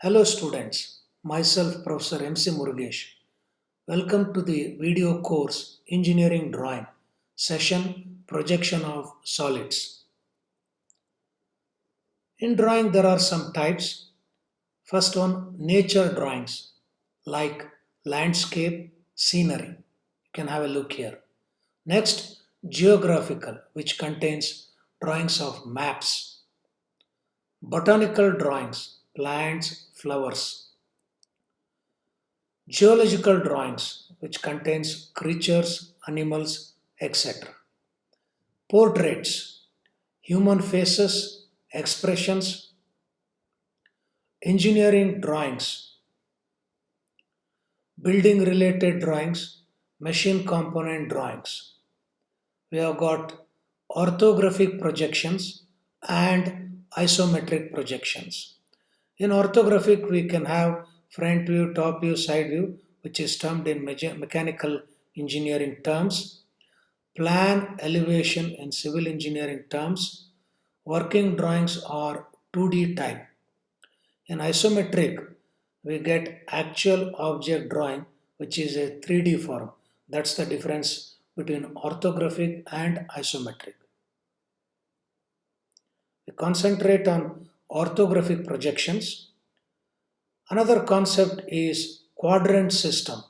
Hello students, myself Professor MC Murugesh. Welcome to the video course Engineering Drawing session Projection of Solids. In drawing there are some types. First one, nature drawings like landscape, scenery. You can have a look here. Next, geographical, which contains drawings of maps. Botanical drawings, plants, flowers. Geological drawings, which contains creatures, animals, etc. Portraits, human faces, expressions. Engineering drawings, building related drawings, machine component drawings. We have got orthographic projections and isometric projections. In orthographic, we can have front view, top view, side view, which is termed in mechanical engineering terms, plan elevation in civil engineering terms. Working drawings are 2D type. In isometric, we get actual object drawing, which is a 3D form. That's the difference between orthographic and isometric. We concentrate on orthographic projections. Another concept is quadrant system.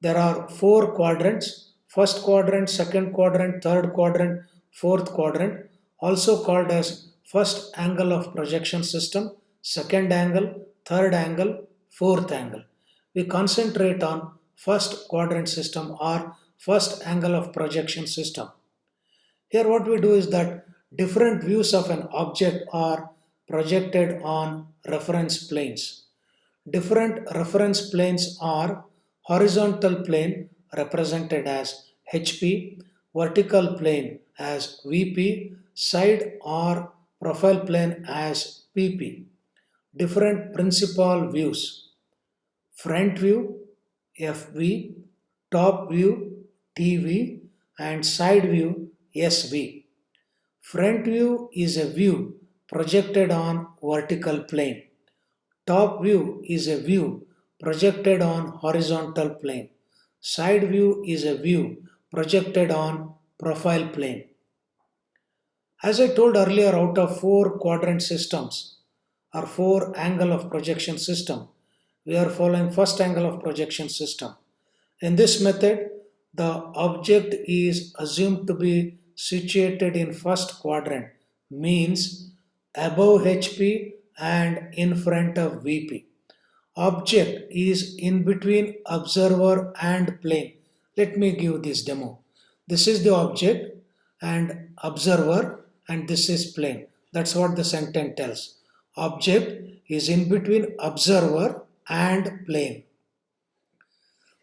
There are four quadrants: first quadrant, second quadrant, third quadrant, fourth quadrant, also called as first angle of projection system, second angle, third angle, fourth angle. We concentrate on first quadrant system or first angle of projection system. Here what we do is that different views of an object are projected on reference planes. Different reference planes are horizontal plane represented as HP, vertical plane as VP, side or profile plane as PP. Different principal views: front view FV, top view TV, and side view SV. Front view is a view projected on vertical plane. Top view is a view projected on horizontal plane. Side view is a view projected on profile plane. As I told earlier, out of four quadrant systems or four angle of projection system, we are following first angle of projection system. In this method, the object is assumed to be situated in first quadrant, means above HP and in front of VP. Object is in between observer and plane. Let me give this demo. This is the object and observer, and this is plane. That's what the sentence tells. Object is in between observer and plane.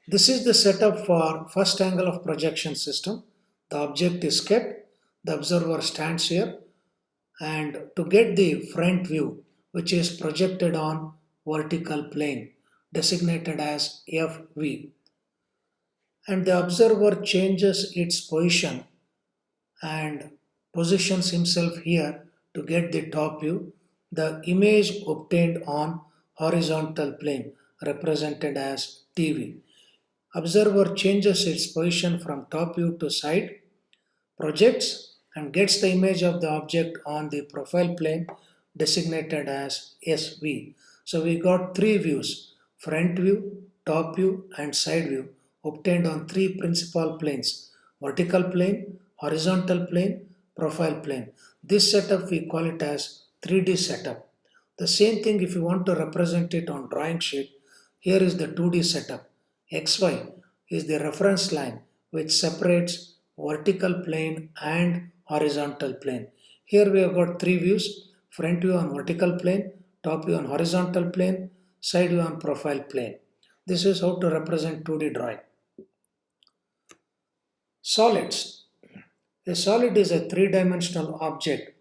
This is the setup for first angle of projection system. The object is kept, the observer stands here, and to get the front view, which is projected on vertical plane, designated as FV, and the observer changes its position and positions himself here to get the top view. The image obtained on horizontal plane, represented as TV. Observer changes its position from top view to side, projects and gets the image of the object on the profile plane, designated as SV. So we got three views: front view, top view and side view, obtained on three principal planes: vertical plane, horizontal plane, profile plane. This setup we call it as 3D setup. The same thing if you want to represent it on drawing sheet, here is the 2D setup. XY is the reference line which separates vertical plane and horizontal plane. Here we have got three views: front view on vertical plane, top view on horizontal plane, side view on profile plane. This is how to represent 2D drawing. Solids. A solid is a three-dimensional object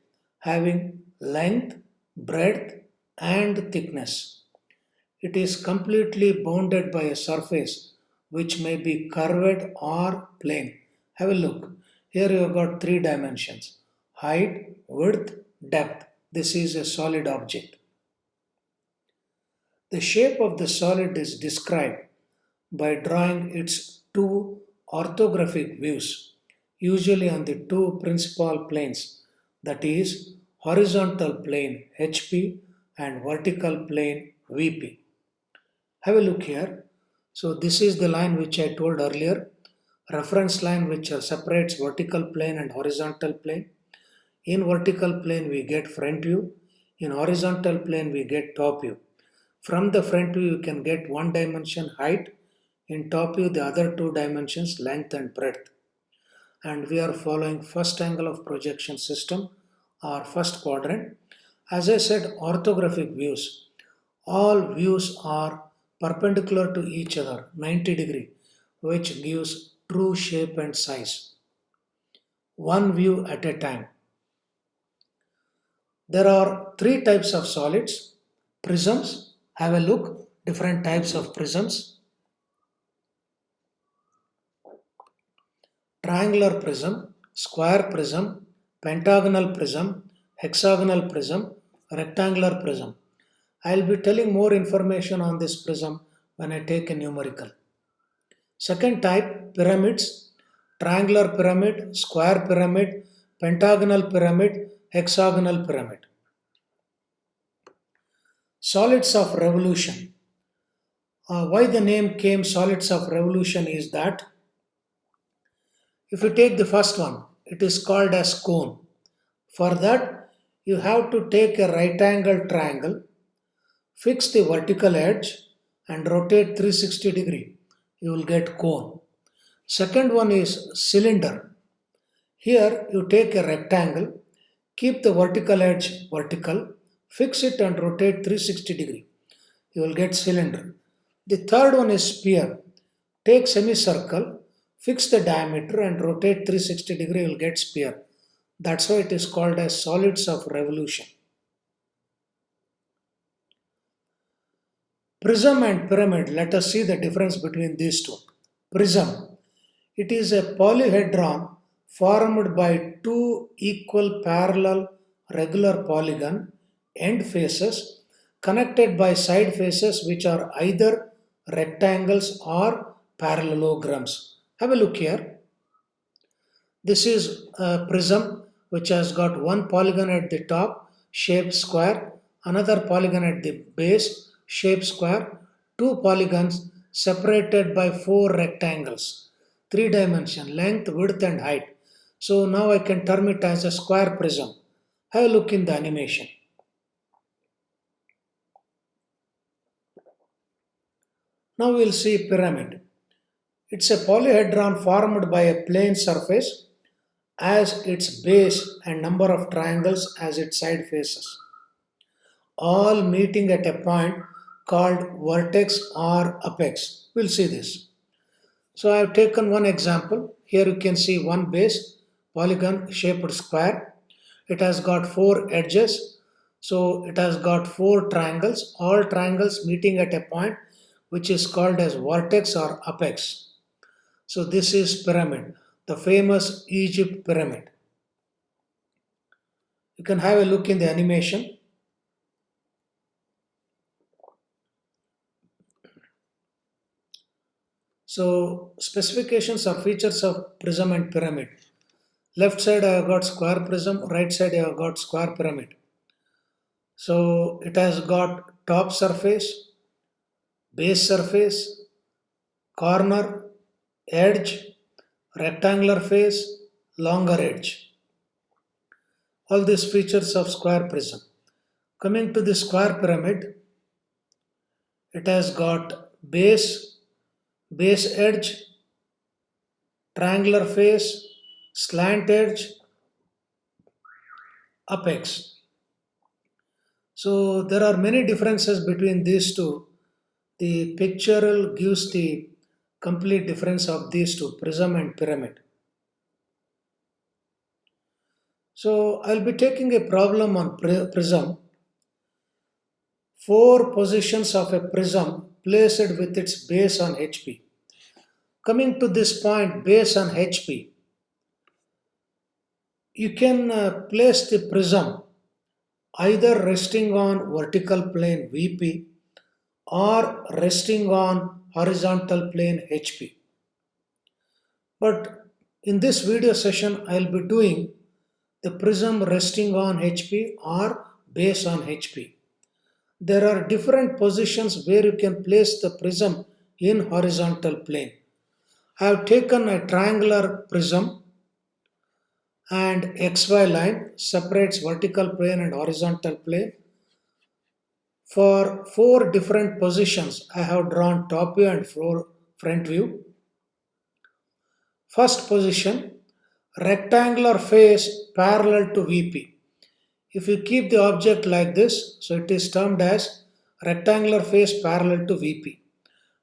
having length, breadth, and thickness. It is completely bounded by a surface which may be curved or plane. Have a look. Here you have got three dimensions: height, width, depth. This is a solid object. The shape of the solid is described by drawing its two orthographic views, usually on the two principal planes, that is, horizontal plane HP and vertical plane VP. Have a look here. So this is the line which I told earlier, reference line which separates vertical plane and horizontal plane. In vertical plane we get front view, in horizontal plane we get top view. From the front view you can get one dimension height, in top view the other two dimensions length and breadth. And we are following first angle of projection system or first quadrant. As I said, orthographic views. All views are perpendicular to each other 90 degree, which gives true shape and size. One view at a time. There are three types of solids. Prisms. Have a look. Different types of prisms. Triangular prism, square prism, pentagonal prism, hexagonal prism, rectangular prism. I will be telling more information on this prism when I take a numerical. Second type, pyramids, triangular pyramid, square pyramid, pentagonal pyramid, hexagonal pyramid. Solids of revolution. Why the name came solids of revolution is that if you take the first one, it is called as cone. For that, you have to take a right angle triangle, fix the vertical edge and rotate 360 degree. You will get cone. Second one is cylinder. Here you take a rectangle, keep the vertical edge vertical, fix it and rotate 360 degree. You will get cylinder. The third one is sphere. Take semicircle, fix the diameter and rotate 360 degree, you will get sphere. That's why it is called as solids of revolution. Prism and pyramid, let us see the difference between these two. Prism, it is a polyhedron formed by two equal parallel regular polygon end faces connected by side faces which are either rectangles or parallelograms. Have a look here. This is a prism which has got one polygon at the top, shaped square, another polygon at the base, shaped square, two polygons separated by four rectangles, three dimension, length, width and height. So now I can term it as a square prism. Have a look in the animation. Now we'll see pyramid. It's a polyhedron formed by a plane surface as its base and number of triangles as its side faces, all meeting at a point called vertex or apex. We'll see this. So I have taken one example. Here you can see one base, polygon shaped square. It has got four edges. So it has got four triangles, all triangles meeting at a point which is called as vertex or apex. So this is pyramid, the famous Egypt pyramid. You can have a look in the animation. So specifications or features of prism and pyramid. Left side I have got square prism, right side I have got square pyramid. So it has got top surface, base surface, corner, edge, rectangular face, longer edge. All these features of square prism. Coming to the square pyramid, it has got base edge, triangular face, slant edge, apex. So there are many differences between these two. The pictorial gives the complete difference of these two, prism and pyramid. So I'll be taking a problem on prism. Four positions of a prism placed with its base on HP. Coming to this point, base on HP, you can place the prism either resting on vertical plane VP or resting on horizontal plane HP. But in this video session, I'll be doing the prism resting on HP or base on HP. There are different positions where you can place the prism in horizontal plane. I have taken a triangular prism and XY line separates vertical plane and horizontal plane. For four different positions, I have drawn top view and front view. First position, rectangular face parallel to VP. If you keep the object like this, so it is termed as rectangular face parallel to VP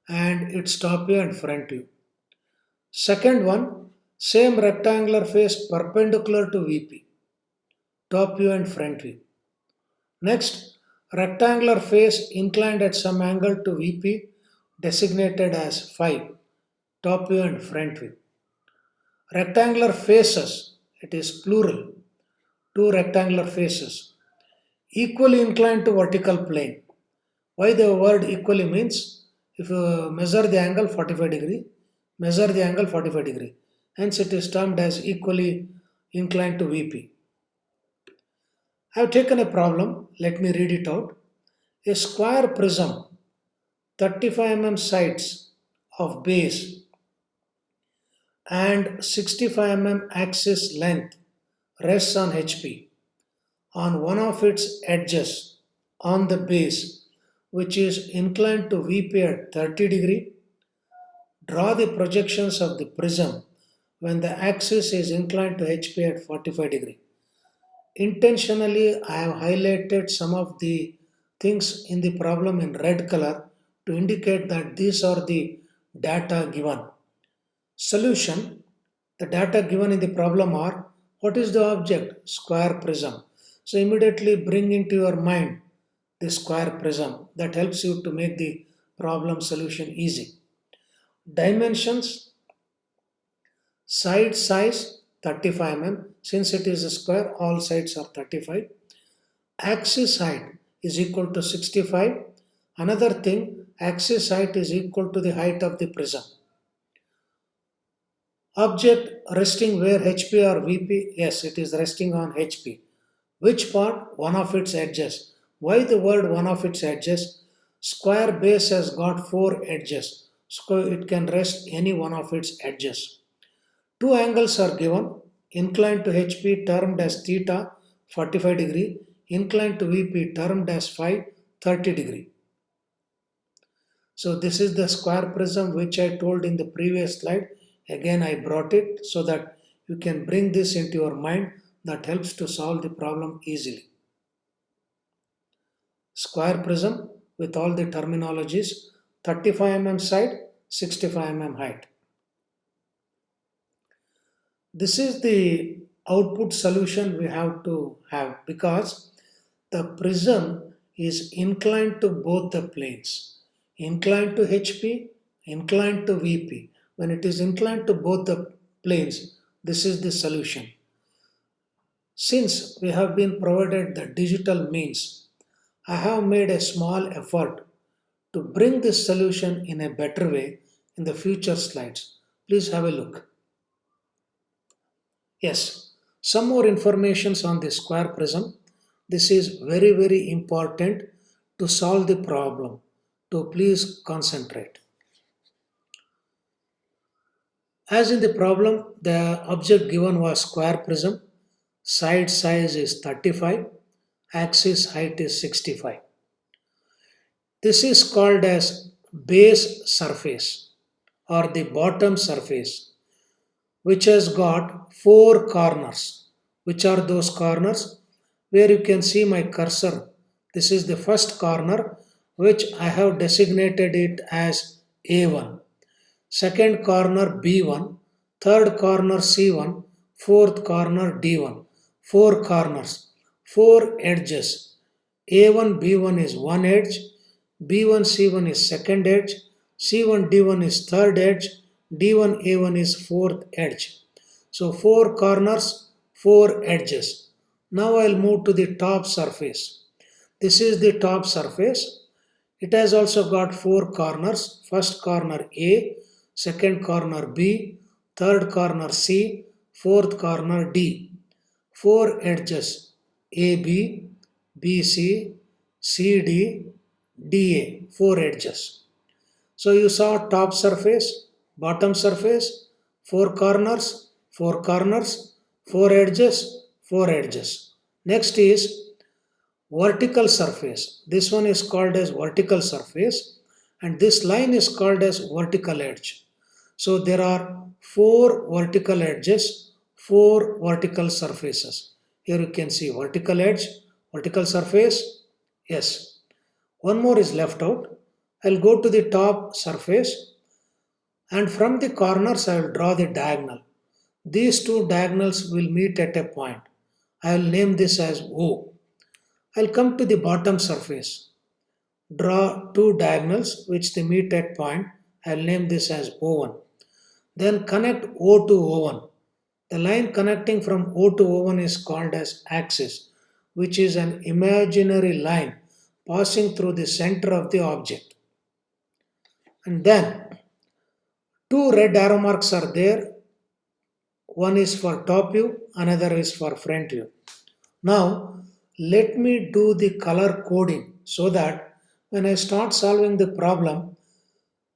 and its top view and front view. Second one, same rectangular face perpendicular to VP, top view and front view. Next, rectangular face inclined at some angle to VP designated as phi, top view and front view. Rectangular faces, it is plural, two rectangular faces, equally inclined to vertical plane. Why the word equally means if you measure the angle 45 degree, measure the angle 45 degree. Hence it is termed as equally inclined to VP. I have taken a problem, let me read it out. A square prism, 35 mm sides of base and 65 mm axis length rests on HP on one of its edges on the base which is inclined to VP at 30 degree. Draw the projections of the prism when the axis is inclined to HP at 45 degree. Intentionally, I have highlighted some of the things in the problem in red color to indicate that these are the data given. Solution, the data given in the problem are, what is the object? Square prism. So immediately bring into your mind the square prism. That helps you to make the problem solution easy. Dimensions, side size 35 mm. Since it is a square, all sides are 35. Axis height is equal to 65. Another thing, axis height is equal to the height of the prism. Object resting where HP or VP? Yes, it is resting on HP. Which part? One of its edges. Why the word one of its edges? Square base has got four edges, so it can rest any one of its edges. Two angles are given, inclined to HP termed as theta 45 degree, inclined to VP termed as phi 30 degree. So this is the square prism which I told in the previous slide. Again I brought it so that you can bring this into your mind. That helps to solve the problem easily. Square prism with all the terminologies, 35 mm side, 65 mm height. This is the output solution we have to have because the prism is inclined to both the planes, inclined to HP, inclined to VP. When it is inclined to both the planes, this is the solution. Since we have been provided the digital means, I have made a small effort to bring this solution in a better way in the future slides. Please have a look. Yes, some more informations on the square prism. This is very important to solve the problem. So please concentrate. As in the problem, the object given was square prism. Side size is 35. Axis height is 65. This is called as base surface or the bottom surface, which has got four corners. Which are those corners? Where you can see my cursor. This is the first corner which I have designated it as A1. Second corner B1, third corner C1, fourth corner D1. Four corners, four edges. A1 B1 is one edge, B1 C1 is second edge, C1 D1 is third edge, D1 A1 is fourth edge. So four corners, four edges. Now I'll move to the top surface. This is the top surface. It has also got four corners. First corner A, second corner B, third corner C, fourth corner D. Four edges AB, BC, CD, DA. Four edges. So you saw top surface, bottom surface, four corners, four edges, four edges. Next is vertical surface. This one is called as vertical surface and this line is called as vertical edge. So there are four vertical edges, four vertical surfaces. Here you can see vertical edge, vertical surface. Yes. One more is left out. I'll go to the top surface and from the corners I will draw the diagonal. These two diagonals will meet at a point. I will name this as O. I'll come to the bottom surface. Draw two diagonals which they meet at point. I'll name this as O1. Then connect O to O1. The line connecting from O to O1 is called as axis, which is an imaginary line passing through the center of the object. And then two red arrow marks are there. One is for top view, another is for front view. Now let me do the color coding so that when I start solving the problem,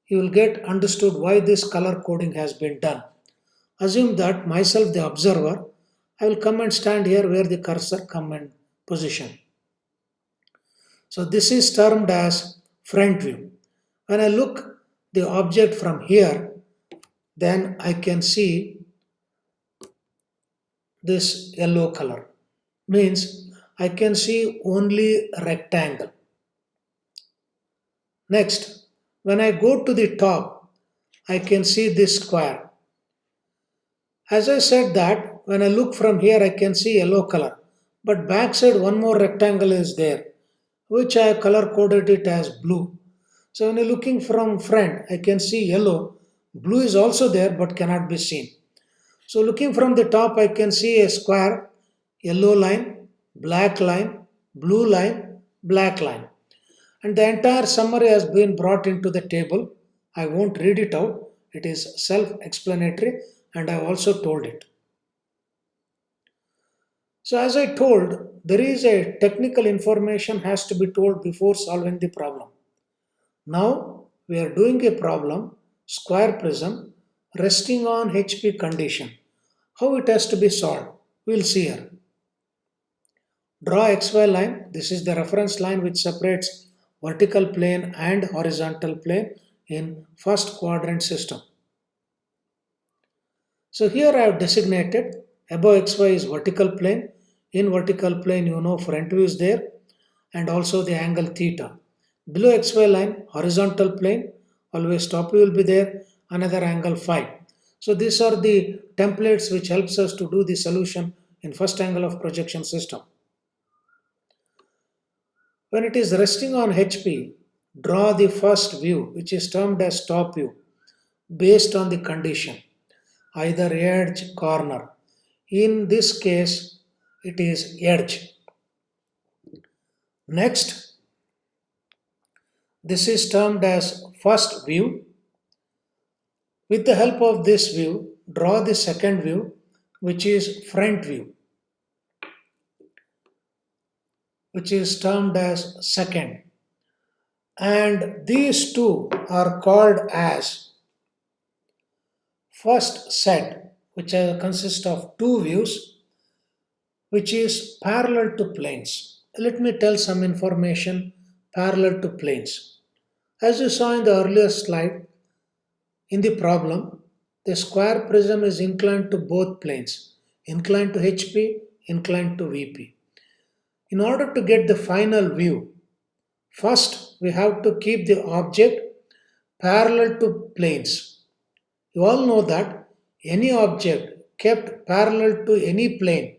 you will get understood why this color coding has been done. Assume that myself the observer, I will come and stand here where the cursor come and position. So this is termed as front view. When I look the object from here, then I can see this yellow color. Means I can see only a rectangle. Next, when I go to the top, I can see this square. As I said that, when I look from here, I can see yellow color. But backside, one more rectangle is there, which I have color coded it as blue. So when you're looking from front, I can see yellow. Blue is also there, but cannot be seen. So looking from the top, I can see a square, yellow line, black line, blue line, black line. And the entire summary has been brought into the table. I won't read it out. It is self-explanatory and I also told it. So as I told, there is a technical information has to be told before solving the problem. Now we are doing a problem, square prism, resting on HP condition. How it has to be solved? We'll see here. Draw XY line. This is the reference line which separates vertical plane and horizontal plane in first quadrant system. So here I have designated above XY is vertical plane. In vertical plane, you know front view is there and also the angle theta. Below XY line, horizontal plane, always top view will be there, another angle phi. So these are the templates which helps us to do the solution in first angle of projection system. When it is resting on HP, draw the first view which is termed as top view based on the condition, either edge, corner. In this case, it is edge. Next, this is termed as first view. With the help of this view, draw the second view which is front view, which is termed as second. And these two are called as first set, which consists of two views, which is parallel to planes. Let me tell some information parallel to planes. As you saw in the earlier slide, in the problem, the square prism is inclined to both planes, inclined to HP, inclined to VP. In order to get the final view, first we have to keep the object parallel to planes. You all know that any object kept parallel to any plane,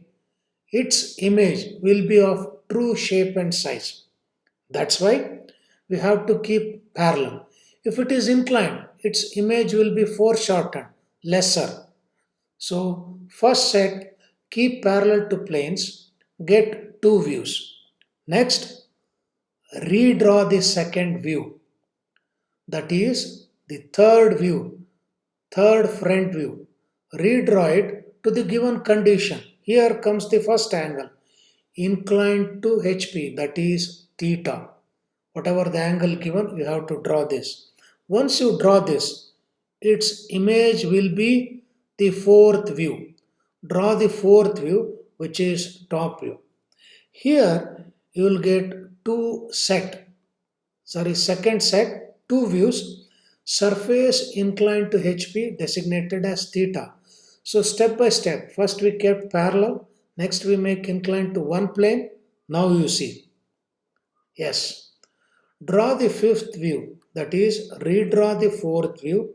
its image will be of true shape and size. That's why we have to keep parallel. If it is inclined, its image will be foreshortened, lesser. So first set, keep parallel to planes, get two views. Next, redraw the second view, that is the third view, third front view. Redraw it to the given condition. Here comes the first angle, inclined to HP, that is theta. Whatever the angle given, you have to draw this. Once you draw this, its image will be the fourth view. Draw the fourth view, which is top view. Here you will get second set, two views, surface inclined to HP designated as theta. So step by step, first we kept parallel, next we make inclined to one plane. Now you see. Yes. Draw the fifth view, that is, redraw the fourth view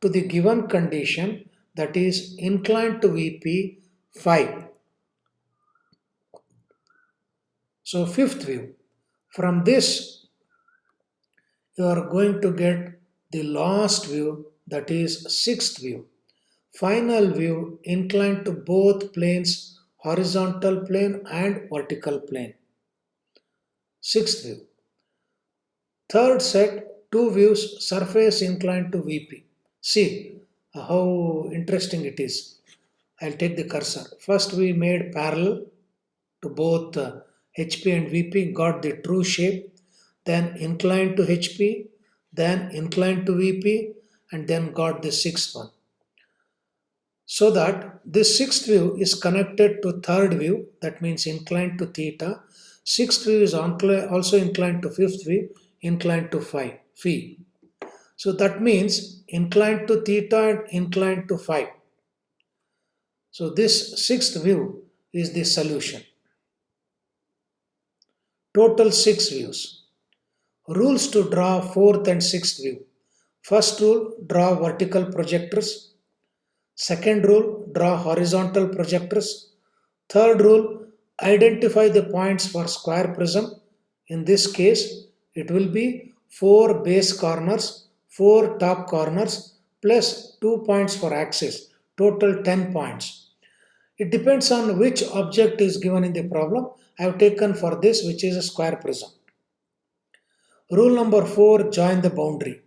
to the given condition, that is, inclined to VP 5. So, fifth view. From this, you are going to get the last view, that is, sixth view. Final view inclined to both planes, horizontal plane and vertical plane. Sixth view. Third set, two views, surface inclined to VP. See how interesting it is. I'll take the cursor. First we made parallel to both HP and VP, got the true shape, then inclined to HP, then inclined to VP, and then got the sixth one. So that this sixth view is connected to third view, that means inclined to theta. Sixth view is also inclined to fifth view, inclined to phi. So that means inclined to theta and inclined to phi. So this sixth view is the solution. Total six views. Rules to draw fourth and sixth view. First rule, draw vertical projectors. Second rule, draw horizontal projectors. Third rule, identify the points for square prism. In this case, it will be 4 base corners, 4 top corners, plus 2 points for axis, total 10 points. It depends on which object is given in the problem. I have taken for this, which is a square prism. Rule number 4, join the boundary.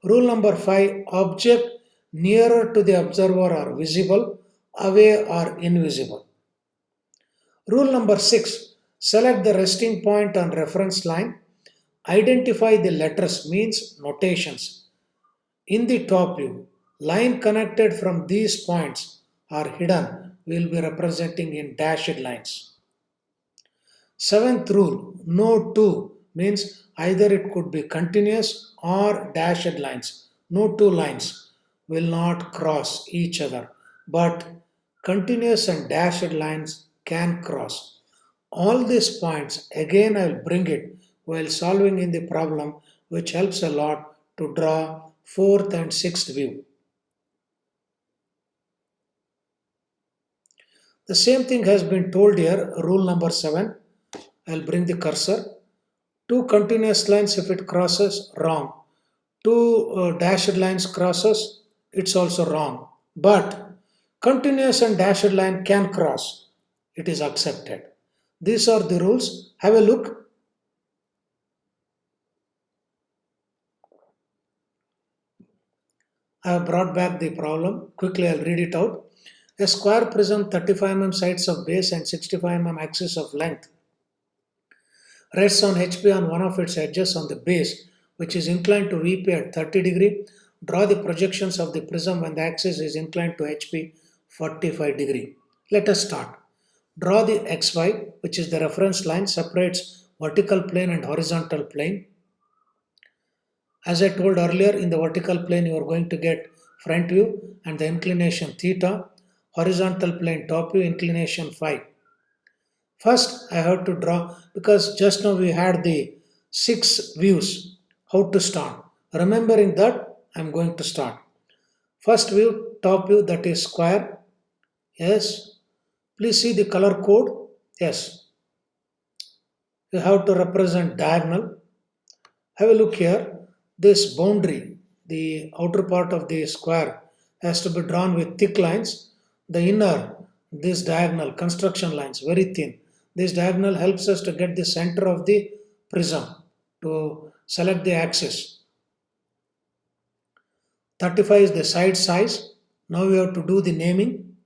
Rule number 5, object nearer to the observer are visible, away are invisible. Rule number 6, select the resting point on reference line. Identify the letters, means notations. In the top view, line connected from these points are hidden, we will be representing in dashed lines. Seventh rule, no two, means either it could be continuous or dashed lines. No two lines will not cross each other, but continuous and dashed lines can cross. All these points, again I will bring it while solving in the problem, which helps a lot to draw fourth and sixth view. The same thing has been told here, rule number 7. I'll bring the cursor. Two continuous lines, if it crosses, wrong. Two dashed lines crosses, it's also wrong. But continuous and dashed line can cross. It is accepted. These are the rules. Have a look. I have brought back the problem. Quickly I'll read it out. A square prism 35 mm sides of base and 65 mm axis of length rests on HP on one of its edges on the base, which is inclined to VP at 30 degree. Draw the projections of the prism when the axis is inclined to HP 45 degree. Let us start. Draw the XY, which is the reference line, separates vertical plane and horizontal plane. As I told earlier, in the vertical plane you are going to get front view and the inclination theta, horizontal plane top view, inclination phi. First, I have to draw, because just now we had the 6 views. How to start? Remembering that, I am going to start. First view, top view, that is square. Yes. Please see the color code. Yes. You have to represent diagonal. Have a look here. This boundary, the outer part of the square, has to be drawn with thick lines. The inner, this diagonal, construction lines, very thin. This diagonal helps us to get the center of the prism. to select the axis. 35 is the side size. Now we have to do the naming.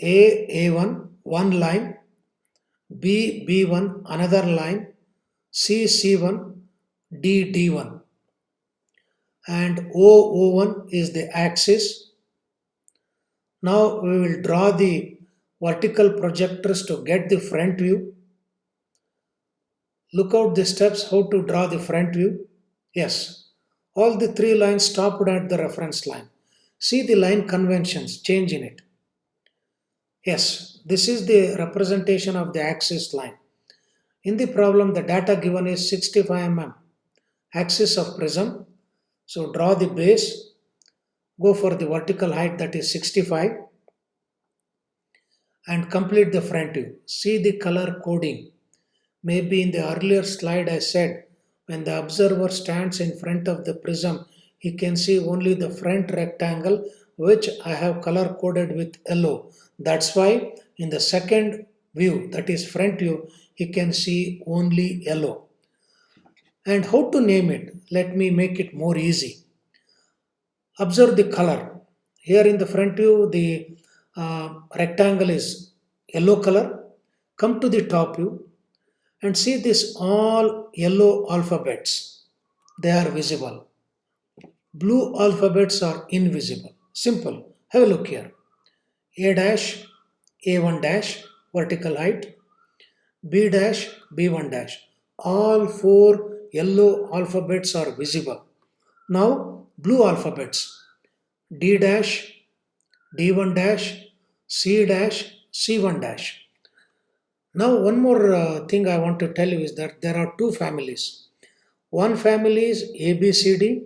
A1, one line, B1, another line, C1, D1, and O1 is the axis. Now we will draw the vertical projectors to get the front view. Look out the steps how to draw the front view. Yes, all the three lines stopped at the reference line. See the line conventions, change in it. Yes, this is the representation of the axis line. In the problem, the data given is 65 mm axis of prism. So draw the base, go for the vertical height, that is 65, and complete the front view. See the color coding. Maybe in the earlier slide I said when the observer stands in front of the prism, he can see only the front rectangle, which I have color coded with yellow. That's why in the second view, that is front view, he can see only yellow. And how to name it? Let me make it more easy. Observe the color. Here in the front view, the rectangle is yellow color. Come to the top view and see this all yellow alphabets. They are visible. Blue alphabets are invisible. Simple. Have a look here. A dash, A1 dash, vertical height, B dash, B1 dash. All four yellow alphabets are visible. Now, blue alphabets. D dash, D1 dash, C dash, C1 dash. Now, one more thing I want to tell you is that there are two families. One family is ABCD,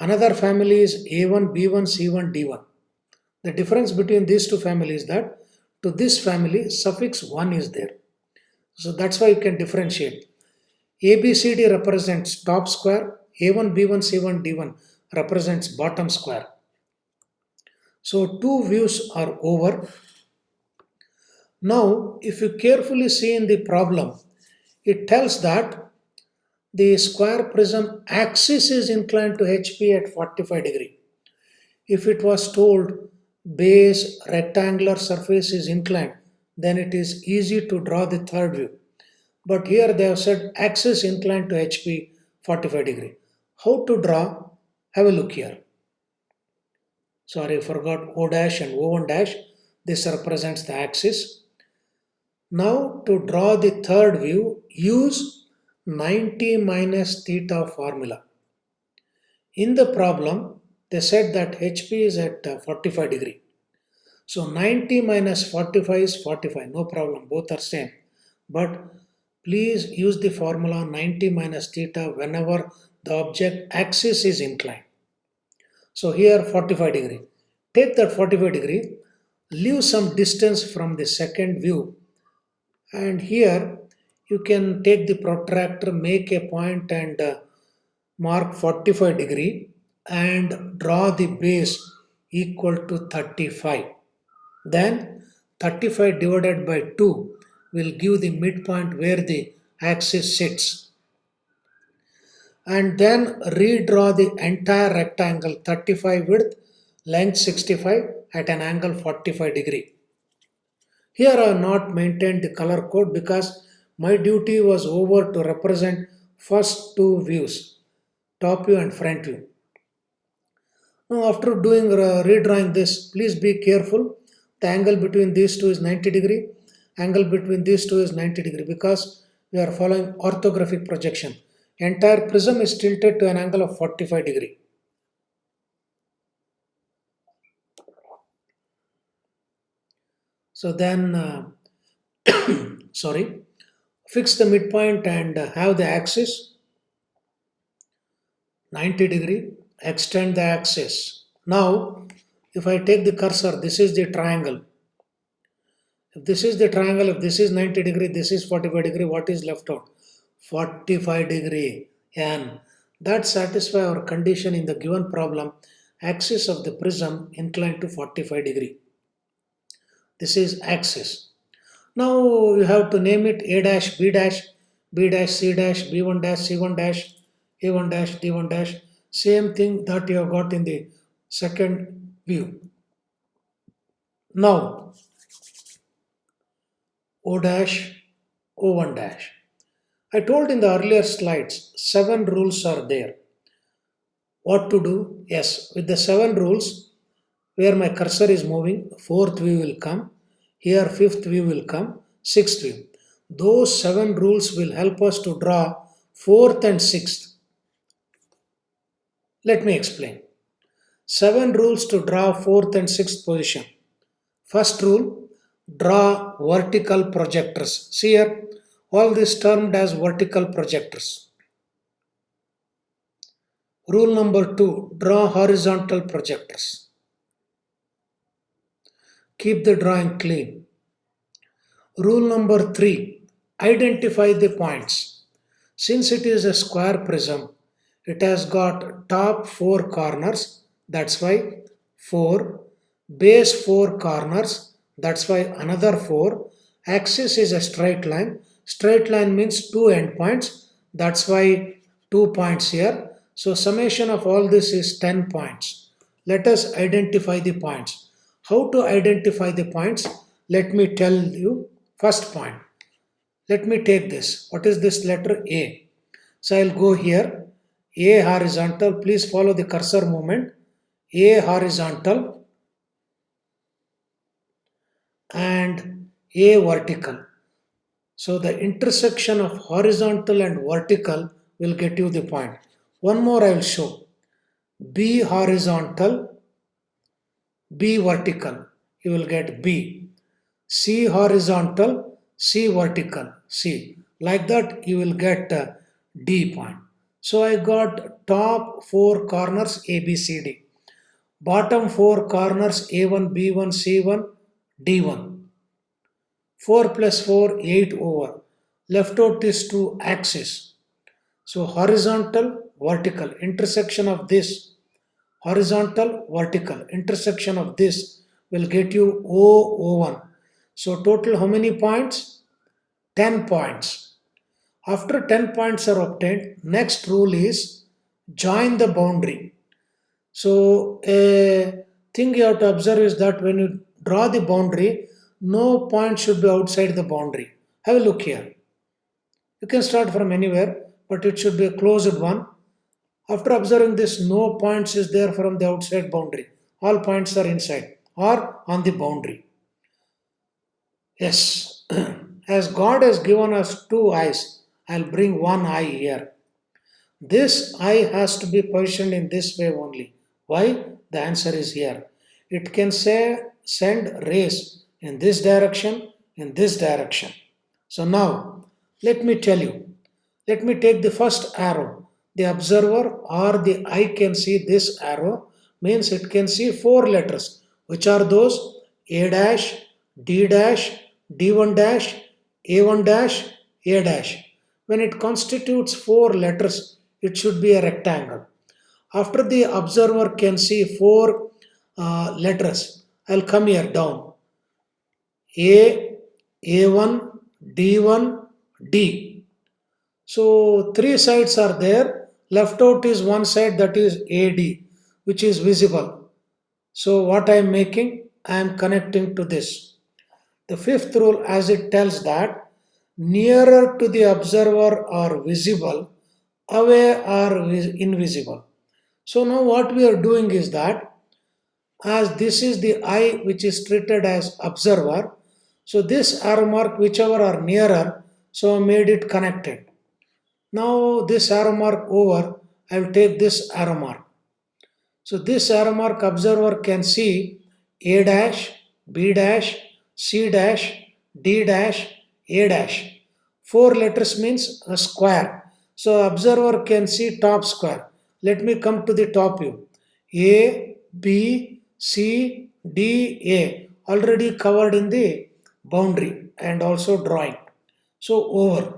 another family is A1, B1, C1, D1. The difference between these two families is that to this family, suffix 1 is there. So that's why you can differentiate. ABCD represents top square, A1, B1, C1, D1 represents bottom square. So two views are over. Now, if you carefully see in the problem, it tells that the square prism axis is inclined to HP at 45 degree. If it was told base rectangular surface is inclined, then it is easy to draw the third view. But here they have said axis inclined to HP 45 degree. How to draw? Have a look here. Sorry, I forgot O dash and O1 dash. This represents the axis. Now to draw the third view, use 90 minus theta formula. In the problem, they said that HP is at 45 degree. So 90 minus 45 is 45, no problem, both are same. But please use the formula 90 minus theta whenever the object axis is inclined. So here 45 degree. Take that 45 degree, leave some distance from the second view, and here you can take the protractor, make a point and mark 45 degree and draw the base equal to 35. Then 35 divided by 2 will give the midpoint where the axis sits. And then redraw the entire rectangle 35 width, length 65 at an angle 45 degree. Here I have not maintained the color code because my duty was over to represent first two views, top view and front view. Now after doing redrawing this, please be careful. The angle between these two is 90 degree. Angle between these two is 90 degree because we are following orthographic projection. Entire prism is tilted to an angle of 45 degree. So then, sorry, fix the midpoint and have the axis 90 degree, extend the axis. Now, if I take the cursor, this is the triangle. If this is the triangle, if this is 90 degree, this is 45 degree, what is left out? 45 degree and that satisfies our condition in the given problem, axis of the prism inclined to 45 degree. This is axis. Now you have to name it A dash, B dash. B dash, C dash, B1 dash, C1 dash, A1 dash, D1 dash. Same thing that you have got in the second view. Now, O dash, O1 dash. I told in the earlier slides, 7 rules are there. What to do? Yes, with the 7 rules, where my cursor is moving, fourth view will come, here fifth view will come, sixth view. Those 7 rules will help us to draw fourth and sixth. Let me explain. 7 rules to draw fourth and sixth position. First rule, draw vertical projectors. See here, all this termed as vertical projectors. Rule number 2, draw horizontal projectors. Keep the drawing clean. Rule number 3, identify the points. Since it is a square prism, it has got top 4 corners, that's why 4, base 4 corners, that's why another 4, axis is a straight line means 2 endpoints, that's why 2 points here. So summation of all this is 10 points. Let us identify the points. How to identify the points? Let me tell you. First point. Let me take this. What is this letter A? So I'll go here. A horizontal. Please follow the cursor movement. A horizontal and A vertical. So the intersection of horizontal and vertical will get you the point. One more I will show. B horizontal, B vertical. You will get B. C horizontal, C vertical, C. Like that you will get D point. So I got top 4 corners A, B, C, D. Bottom 4 corners A1, B1, C1, D1. 4 plus 4, 8 over. Left out is 2 axis. So horizontal, vertical, intersection of this. Horizontal, vertical, intersection of this will get you O1. So total how many points? 10 points. After 10 points are obtained, next rule is join the boundary. So a thing you have to observe is that when you draw the boundary, no point should be outside the boundary. Have a look here. You can start from anywhere, but it should be a closed one. After observing this, no points is there from the outside boundary. All points are inside or on the boundary. Yes, as God has given us 2 eyes, I'll bring 1 eye here. This eye has to be positioned in this way only. Why? The answer is here. It can say send rays in this direction, in this direction. So now, let me tell you. Let me take the first arrow. The observer or the eye can see this arrow, means it can see 4 letters. Which are those? A dash, D dash, D1 dash, A1 dash, A dash. When it constitutes 4 letters, it should be a rectangle. After the observer can see 4 letters, I'll come here down. A, A1, D1, D. So 3 sides are there. Left out is one side, that is AD, which is visible. So what I am making? I am connecting to this. The fifth rule, as it tells that nearer to the observer are visible, away are invisible. So now what we are doing is that as this is the eye which is treated as observer, so this arrow mark whichever are nearer, so I made it connected. Now this arrow mark over, I will take this arrow mark. So this arrow mark observer can see A dash, B dash, C dash, D dash, A dash. 4 letters means a square. So observer can see top square. Let me come to the top view. A, B, C, D, A. Already covered in the boundary and also drawing. So over.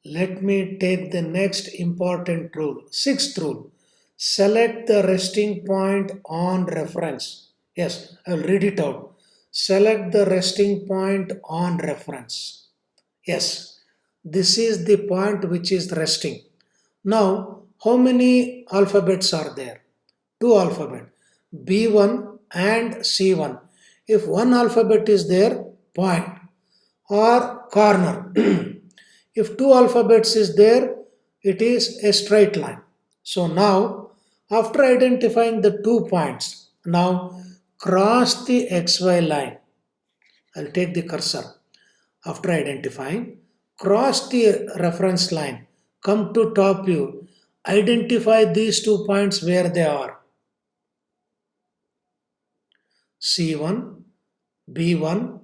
Let me take the next important rule. Sixth rule. Select the resting point on reference. Yes, I will read it out. Select the resting point on reference. Yes, This is the point which is resting. Now, how many alphabets are there? Two alphabet, B1 and C1. If one alphabet is there, point or corner. If two alphabets is there, it is a straight line. So now, after identifying the 2 points, now cross the XY line. I'll take the cursor. After identifying, cross the reference line, come to top view, identify these 2 points where they are. C1, B1,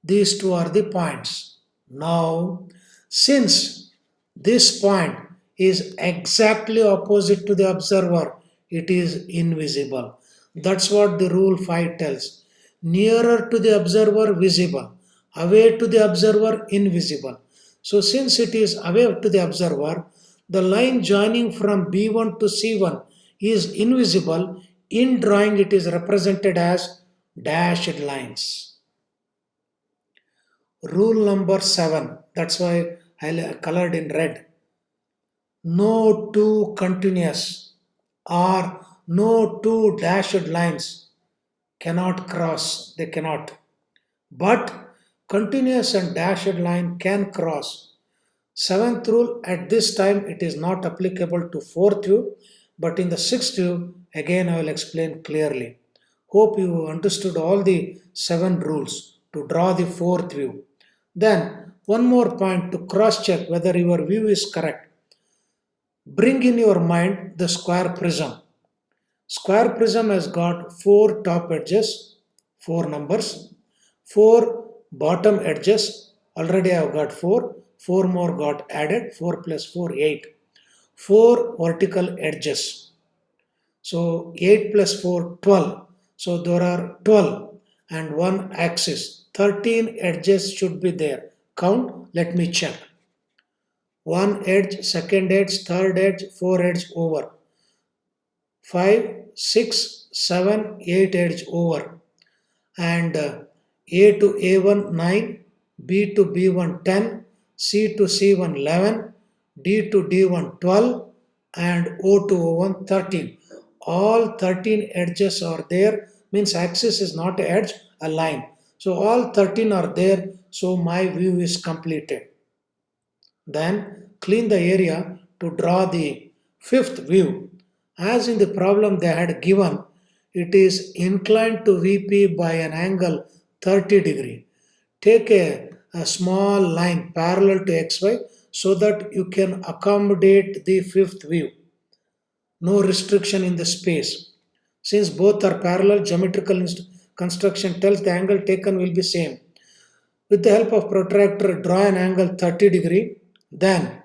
these two are the points. Now, since this point is exactly opposite to the observer, it is invisible. That's what the rule 5 tells. Nearer to the observer, visible. Away to the observer, invisible. So, since it is away to the observer, the line joining from B1 to C1 is invisible. In drawing, it is represented as dashed lines. Rule number 7, that's why I colored in red. No two continuous or no two dashed lines cannot cross, they cannot. But continuous and dashed line can cross. Seventh rule, at this time it is not applicable to fourth view, but in the sixth view, again I will explain clearly. Hope you understood all the 7 rules to draw the fourth view. Then, one more point to cross check whether your view is correct. Bring in your mind the square prism. Square prism has got 4 top edges, 4 numbers, 4 bottom edges. Already I have got 4, 4 more got added, 4 plus 4, 8. 4 vertical edges. So 8 plus 4, 12. So there are 12 and one axis. 13 edges should be there. Count, let me check. One edge, second edge, third edge, 4 edge over. 5, 6, 7, 8 edge over. And A to A1 9, B to B1 10, C to C1 11, D to D1 12, and O to O1 13. All 13 edges are there, means axis is not an edge, a line. So all 13 are there, so my view is completed. Then clean the area to draw the fifth view. As in the problem they had given, it is inclined to VP by an angle 30 degree. Take a small line parallel to XY so that you can accommodate the fifth view. No restriction in the space. Since both are parallel, geometrical construction tells the angle taken will be same. With the help of protractor, draw an angle 30 degree. Then,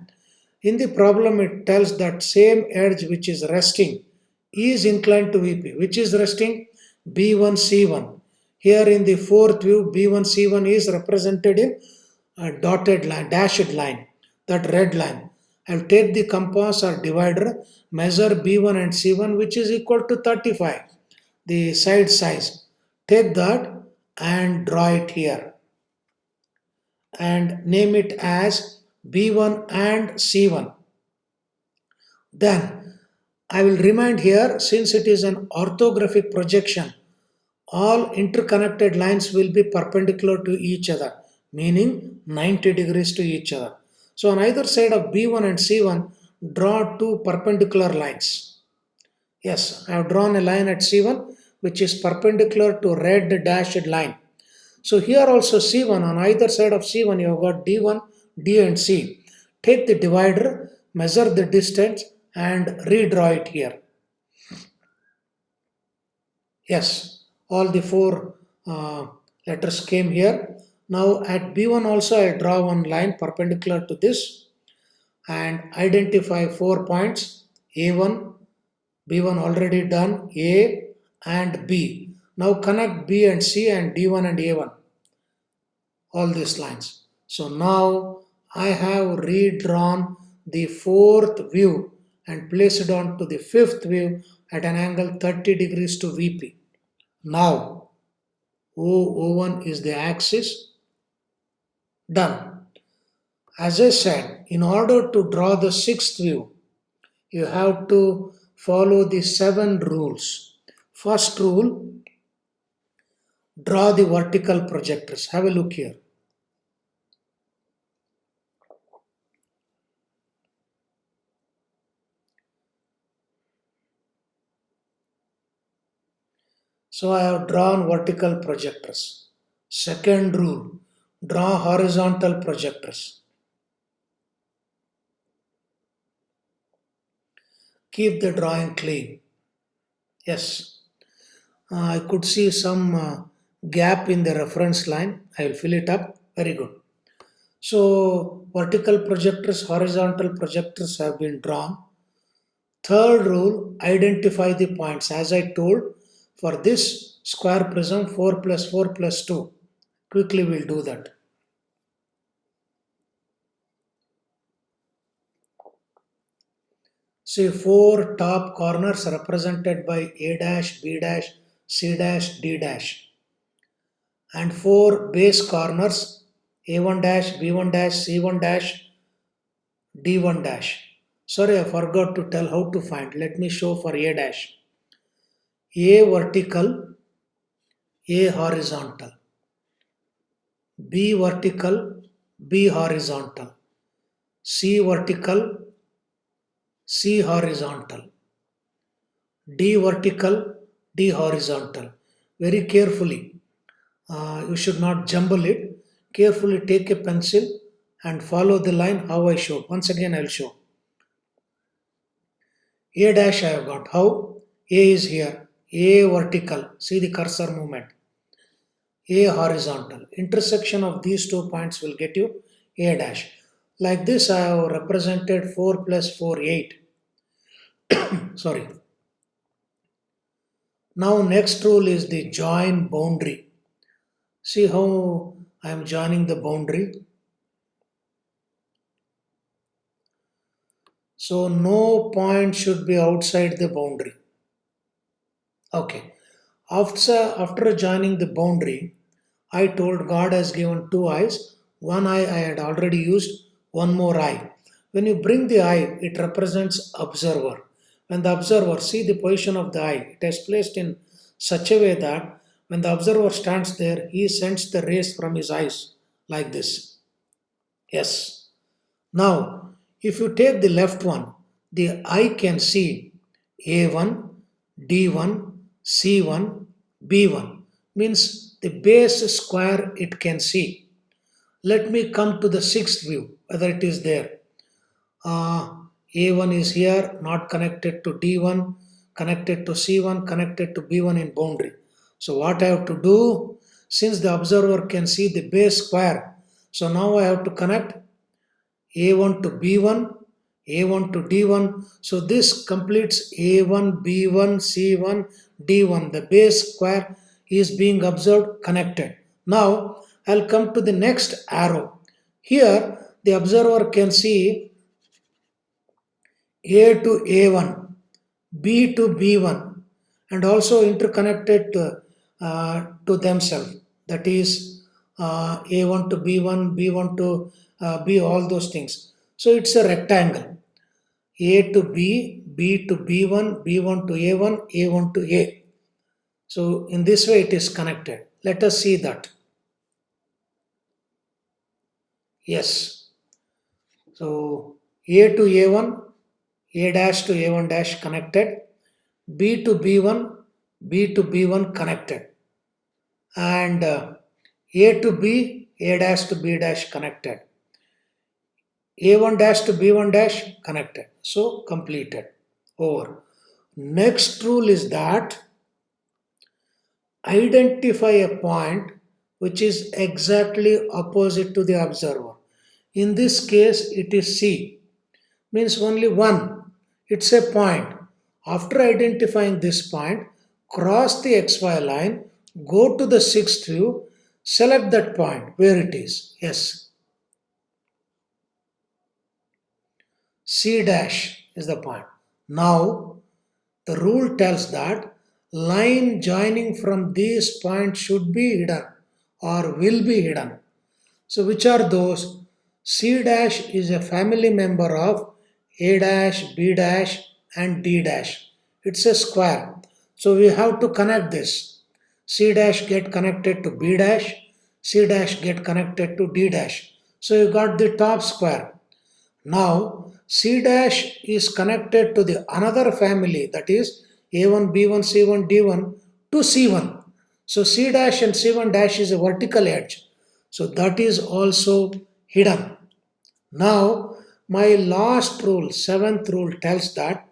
in the problem, it tells that same edge which is resting is inclined to VP. Which is resting? B1, C1. Here in the fourth view, B1, C1 is represented in a dotted line, dashed line, that red line. I'll take the compass or divider, measure B1 and C1, which is equal to 35, the side size. Take that and draw it here and name it as B1 and C1. Then I will remind here, since it is an orthographic projection, all interconnected lines will be perpendicular to each other, meaning 90 degrees to each other. So on either side of B1 and C1, draw two perpendicular lines. Yes, I have drawn a line at C1 which is perpendicular to red dashed line. So here also C1, on either side of C1 you have got D1, D and C. Take the divider, measure the distance and redraw it here. Yes, all the 4 letters came here. Now at B1 also I draw one line perpendicular to this and identify 4 points. A1, B1 already done, A and B. Now connect B and C and D1 and A1. All these lines. So now I have redrawn the fourth view and placed it on to the fifth view at an angle 30 degrees to VP. Now O1 is the axis. Done. As I said, in order to draw the sixth view, you have to follow the seven rules. First rule, draw the vertical projectors. Have a look here. So I have drawn vertical projectors. Second rule, draw horizontal projectors. Keep the drawing clean. Yes, I could see some gap in the reference line. I will fill it up. Very good. So vertical projectors, horizontal projectors have been drawn. Third rule, identify the points. As I told, for this square prism, 4 plus 4 plus 2. Quickly we'll do that. See, four top corners represented by A dash, B dash, C dash, D dash, and four base corners A1 dash, B1 dash, C1 dash, D1 dash. Sorry, I forgot to tell how to find. Let me show for A dash. A vertical, A horizontal, B vertical, B horizontal, C vertical, C horizontal, D vertical, D horizontal. Very carefully. You should not jumble it. Carefully take a pencil and follow the line how I showed. Once again, I'll show. A dash I have got. How? A is here. A vertical. See the cursor movement. A horizontal. Intersection of these 2 points will get you A dash. Like this, I have represented 4 plus 4, 8. Sorry. Now, next rule is the join boundary. See how I am joining the boundary. So no point should be outside the boundary. Okay. After joining the boundary, I told God has given two eyes. One eye I had already used, one more eye. When you bring the eye, it represents observer. When the observer see the position of the eye, it is placed in such a way that when the observer stands there, he sends the rays from his eyes like this. Yes. Now, if you take the left one, the eye can see A1, D1, C1, B1. Means the base square it can see. Let me come to the sixth view, whether it is there. Uh, A1 is here, not connected to D1, connected to C1, connected to B1 in boundary. So what I have to do, since the observer can see the base square, so now I have to connect A1 to B1, A1 to D1. So this completes A1, B1, C1, D1. The base square is being observed connected. Now I'll come to the next arrow. Here the observer can see A to A1, B to B1, and also interconnected to themselves. That is A1 to B1, B1 to B, all those things. So it's a rectangle. A to B, B to B1, B1 to A1, A1 to A. So in this way it is connected. Let us see that. Yes. So A to A1, A dash to A1 dash connected. B to B1, B to B1 connected. And A to B, A dash to B dash connected. A1 dash to B1 dash connected. So completed. Over. Next rule is that identify a point which is exactly opposite to the observer. In this case, it is C. Means only one. It's a point. After identifying this point, cross the XY line, go to the sixth view, select that point where it is. Yes, C dash is the point. Now, the rule tells that line joining from these points should be hidden or will be hidden. So, which are those? C dash is a family member of A dash, B dash, and D dash. It's a square. So we have to connect this. C dash get connected to B dash, C dash get connected to D dash. So you got the top square. Now C dash is connected to the another family, that is A1, B1, C1, D1 to C1. So C dash and C1 dash is a vertical edge. So that is also hidden. Now my last rule, seventh rule, tells that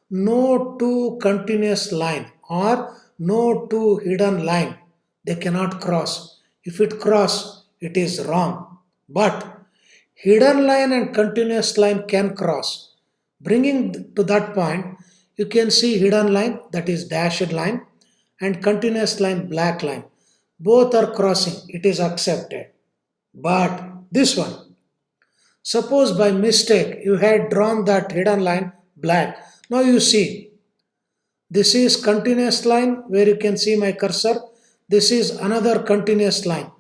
no two continuous line or no two hidden line, they cannot cross. If it cross, it is wrong. But hidden line and continuous line can cross. Bringing to that point, you can see hidden line, that is dashed line, and continuous line, black line. Both are crossing, it is accepted. But this one, suppose by mistake you had drawn that hidden line black. Now you see, this is continuous line where you can see my cursor. This is another continuous line.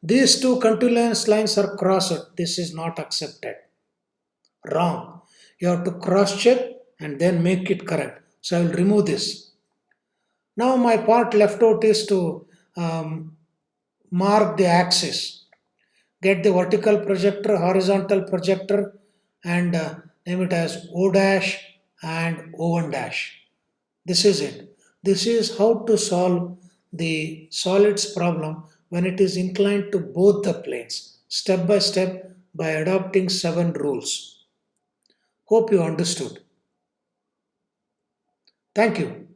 These two continuous lines are crossed. This is not accepted. Wrong. You have to cross check and then make it correct. So I will remove this. Now my part left out is to mark the axis. Get the vertical projector, horizontal projector, and name it as O dash and O1 dash. This is it. This is how to solve the solids problem when it is inclined to both the planes, step by step, by adopting 7 rules. Hope you understood. Thank you.